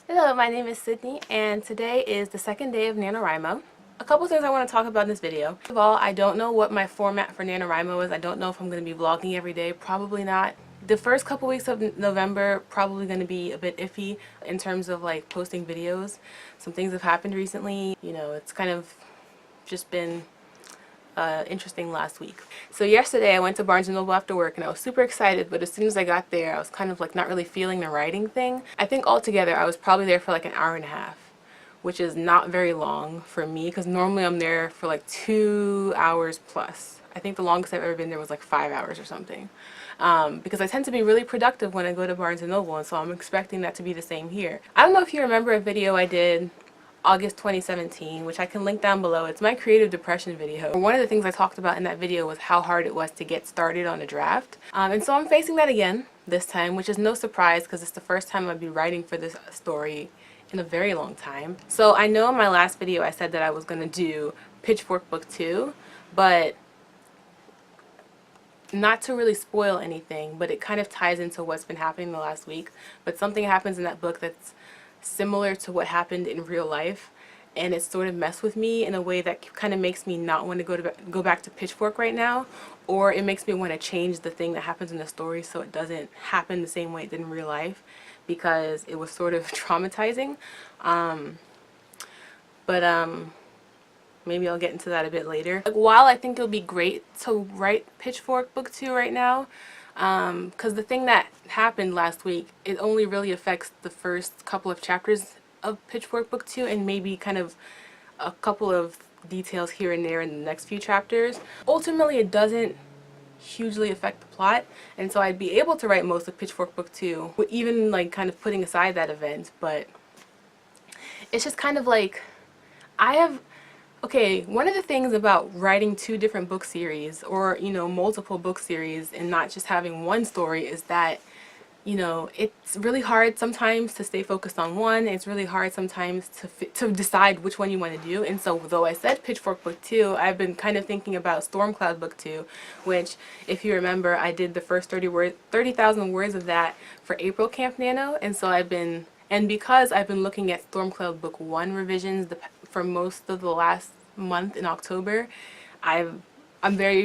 Hello, my name is Sydney, and today is the second day of NaNoWriMo. A couple things I want to talk about in this video. First of all, I don't know what my format for NaNoWriMo is. I don't know if I'm going to be vlogging every day. Probably not. The first couple weeks of November probably going to be a bit iffy in terms of like posting videos. Some things have happened recently. You know, it's kind of just been interesting last week. So yesterday I went to Barnes & Noble after work and I was super excited, but as soon as I got there I was kind of like not really feeling the writing thing. I think altogether I was probably there for like an hour and a half, which is not very long for me because normally I'm there for like 2 hours plus. I think the longest I've ever been there was like 5 hours or something. Because I tend to be really productive when I go to Barnes & Noble, and so I'm expecting that to be the same here. I don't know if you remember a video I did August 2017, which I can link down below. It's my creative depression video. One of the things I talked about in that video was how hard it was to get started on a draft. And so I'm facing that again this time, which is no surprise because it's the first time I'd be writing for this story in a very long time. So I know in my last video I said that I was going to do Pitchfork Book 2, but not to really spoil anything, but it kind of ties into what's been happening the last week. But something happens in that book that's similar to what happened in real life, and it sort of messed with me in a way that kind of makes me not want to go back to Pitchfork right now, or it makes me want to change the thing that happens in the story so it doesn't happen the same way it did in real life, because it was sort of traumatizing. Maybe I'll get into that a bit later. Like, while I think it'll be great to write Pitchfork Book 2 right now, because the thing that happened last week, it only really affects the first couple of chapters of Pitchfork Book 2 and maybe kind of a couple of details here and there in the next few chapters. Ultimately, it doesn't hugely affect the plot, and so I'd be able to write most of Pitchfork Book 2, even like kind of putting aside that event, but it's just kind of like okay, one of the things about writing two different book series, or, you know, multiple book series, and not just having one story is that, you know, it's really hard sometimes to stay focused on one. It's really hard sometimes to decide which one you want to do. And so though I said Pitchfork Book 2, I've been kind of thinking about Stormcloud Book 2, which, if you remember, I did the first 30,000 words of that for April Camp Nano, and so and because I've been looking at Stormcloud Book 1 revisions for most of the last month in October, I'm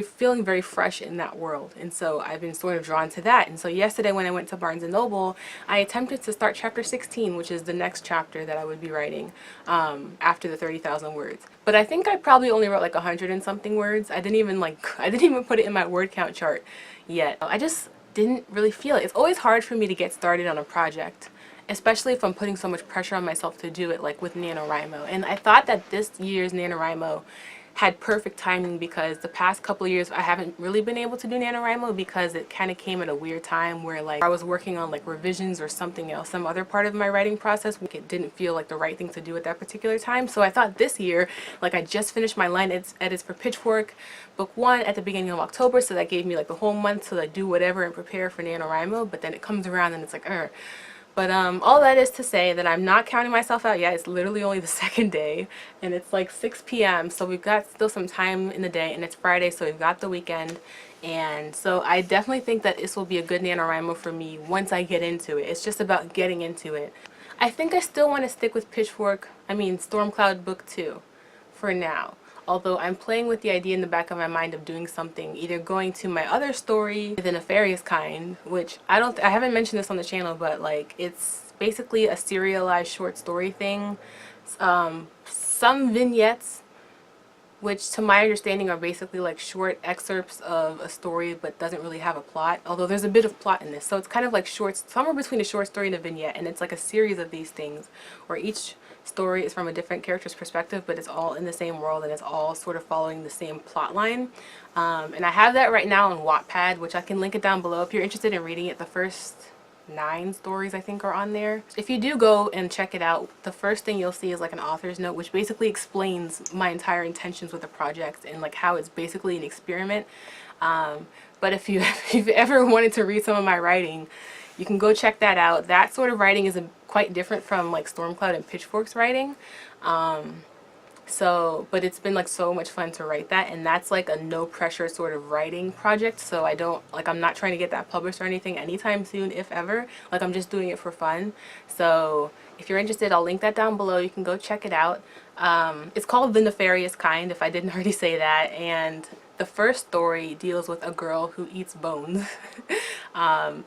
feeling very fresh in that world, and so I've been sort of drawn to that. And so yesterday when I went to Barnes & Noble, I attempted to start chapter 16, which is the next chapter that I would be writing after the 30,000 words. But I think I probably only wrote like 100 and something words. I didn't even put it in my word count chart yet. I just didn't really feel it. It's always hard for me to get started on a project, especially if I'm putting so much pressure on myself to do it, like with NaNoWriMo. And I thought that this year's NaNoWriMo had perfect timing because the past couple of years I haven't really been able to do NaNoWriMo because it kind of came at a weird time where like I was working on like revisions or something else, some other part of my writing process. It didn't feel like the right thing to do at that particular time. So I thought this year, like, I just finished my line edits for Pitchfork Book 1 at the beginning of October, so that gave me like the whole month to like do whatever and prepare for NaNoWriMo. But then it comes around and it's like, But all that is to say that I'm not counting myself out yet. It's literally only the second day, and it's like 6 p.m. So we've got still some time in the day, and it's Friday, so we've got the weekend. And so I definitely think that this will be a good NaNoWriMo for me once I get into it. It's just about getting into it. I think I still want to stick with Stormcloud Book 2 for now. Although I'm playing with the idea in the back of my mind of doing something, either going to my other story, the Nefarious kind, which I haven't mentioned this on the channel, but like it's basically a serialized short story thing. Some vignettes, which to my understanding are basically like short excerpts of a story but doesn't really have a plot, although there's a bit of plot in this. So it's kind of like somewhere between a short story and a vignette, and it's like a series of these things where each story is from a different character's perspective, but it's all in the same world and it's all sort of following the same plot line. And I have that right now on WattPad, which I can link it down below if you're interested in reading it. The first 9 stories I think are on there. If you do go and check it out, the first thing you'll see is like an author's note, which basically explains my entire intentions with the project and like how it's basically an experiment. But if you've ever wanted to read some of my writing, you can go check that out. That sort of writing is quite different from like Stormcloud and Pitchfork's writing. So, but it's been like so much fun to write that, and that's like a no pressure sort of writing project. So I don't like, I'm not trying to get that published or anything anytime soon, if ever. Like, I'm just doing it for fun. So if you're interested, I'll link that down below. You can go check it out. It's called The Nefarious Kind, if I didn't already say that. And the first story deals with a girl who eats bones.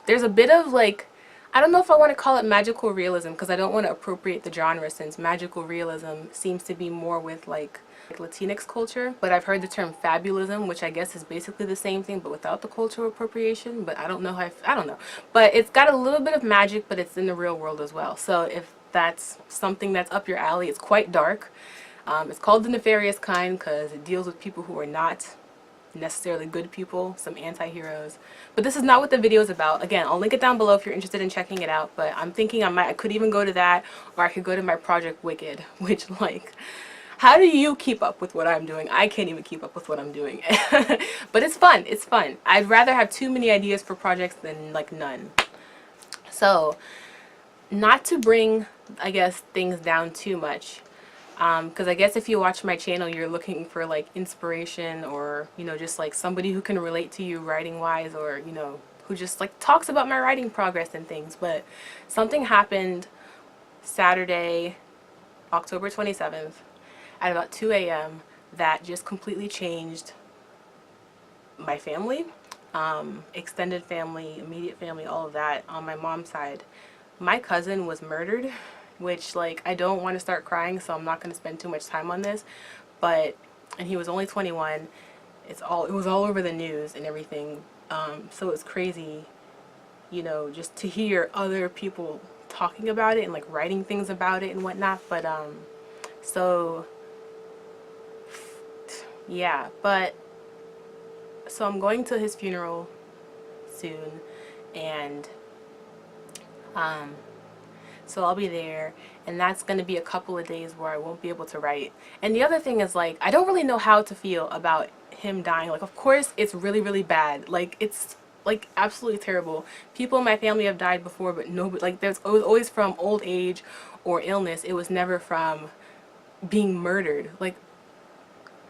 There's a bit of like, I don't know if I want to call it magical realism, because I don't want to appropriate the genre, since magical realism seems to be more with like Latinx culture. But I've heard the term fabulism, which I guess is basically the same thing but without the cultural appropriation. But I don't know how I don't know. But it's got a little bit of magic, but it's in the real world as well. So if that's something that's up your alley, it's quite dark. It's called The Nefarious Kind because it deals with people who are not necessarily good people, some anti-heroes. But this is not what the video is about. Again, I'll link it down below if you're interested in checking it out. But I'm thinking I could even go to that, or I could go to my project Wicked, which, like, how do you keep up with what I'm doing? I can't even keep up with what I'm doing. But it's fun. It's fun. I'd rather have too many ideas for projects than like none. So, not to bring, I guess, things down too much. Because I guess if you watch my channel, you're looking for like inspiration, or, you know, just like somebody who can relate to you writing wise, or, you know, who just like talks about my writing progress and things. But something happened Saturday, October 27th at about 2 a.m. that just completely changed my family, extended family, immediate family, all of that on my mom's side. My cousin was murdered, which, like, I don't want to start crying, so I'm not going to spend too much time on this. But, and he was only 21. It was all over the news and everything. So it's crazy, you know, just to hear other people talking about it and like writing things about it and whatnot. But so yeah, but so I'm going to his funeral soon, and so I'll be there, and that's going to be a couple of days where I won't be able to write. And the other thing is, like, I don't really know how to feel about him dying. Like, of course it's really, really bad. Like, it's like absolutely terrible. People in my family have died before, but no, like, it was always from old age or illness. It was never from being murdered. Like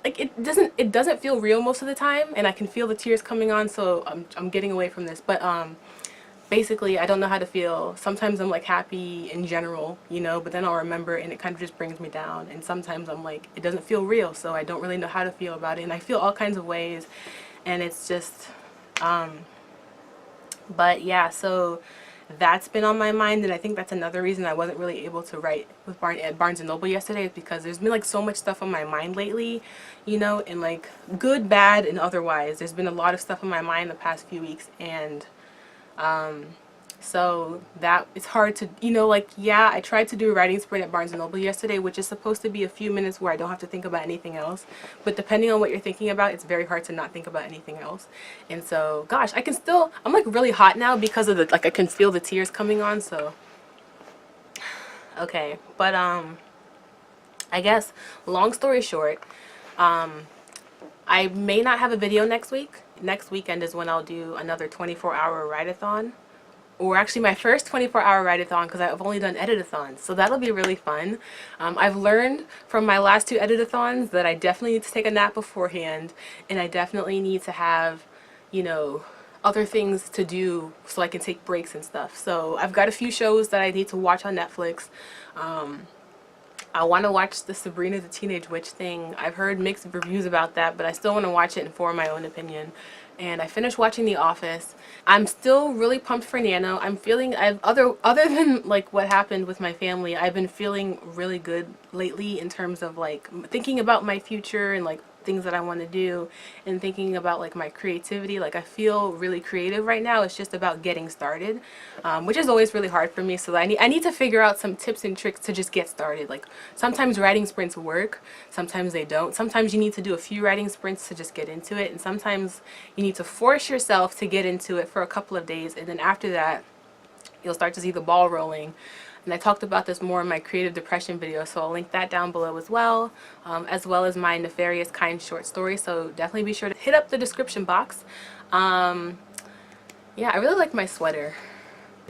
it doesn't feel real most of the time, and I can feel the tears coming on, so I'm getting away from this. But basically, I don't know how to feel. Sometimes I'm like happy in general, you know, but then I'll remember and it kind of just brings me down. And sometimes I'm like, it doesn't feel real, so I don't really know how to feel about it. And I feel all kinds of ways, and it's just but yeah, so that's been on my mind, and I think that's another reason I wasn't really able to write with at Barnes & Noble yesterday, is because there's been like so much stuff on my mind lately, you know, and like good, bad, and otherwise. There's been a lot of stuff on my mind the past few weeks, and so that it's hard to, you know, like, yeah, I tried to do a writing sprint at Barnes & Noble yesterday, which is supposed to be a few minutes where I don't have to think about anything else. But depending on what you're thinking about, it's very hard to not think about anything else. And so, gosh, I'm like really hot now because of the, like, I can feel the tears coming on, so. Okay, but, I guess, long story short, I may not have a video next week. Next weekend is when I'll do another 24-hour write-a-thon. Or actually my first 24-hour write-a-thon, because I've only done edit-a-thons. So that'll be really fun. I've learned from my last 2 edit-a-thons that I definitely need to take a nap beforehand. And I definitely need to have, you know, other things to do so I can take breaks and stuff. So I've got a few shows that I need to watch on Netflix. I want to watch the Sabrina the Teenage Witch thing. I've heard mixed reviews about that, but I still want to watch it and form my own opinion. And I finished watching The Office. I'm still really pumped for Nano. I'm feeling, other than like what happened with my family, I've been feeling really good lately in terms of like thinking about my future and like things that I want to do, and thinking about like my creativity. Like, I feel really creative right now. It's just about getting started, which is always really hard for me. So I need to figure out some tips and tricks to just get started. Like, sometimes writing sprints work, sometimes they don't. Sometimes you need to do a few writing sprints to just get into it, and sometimes you need to force yourself to get into it for a couple of days, and then after that you'll start to see the ball rolling. And I talked about this more in my creative depression video, so I'll link that down below as well as my Nefarious Kind short story. So definitely be sure to hit up the description box. Yeah, I really like my sweater.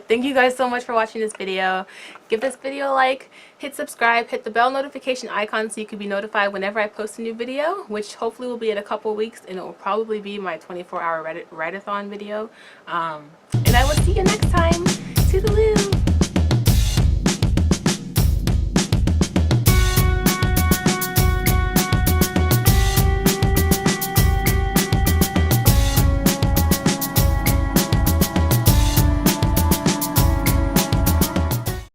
Thank you guys so much for watching this video. Give this video a like, hit subscribe, hit the bell notification icon so you can be notified whenever I post a new video, which hopefully will be in a couple weeks, and it will probably be my 24-hour Write-a-thon video. And I will see you next time. Toodaloo!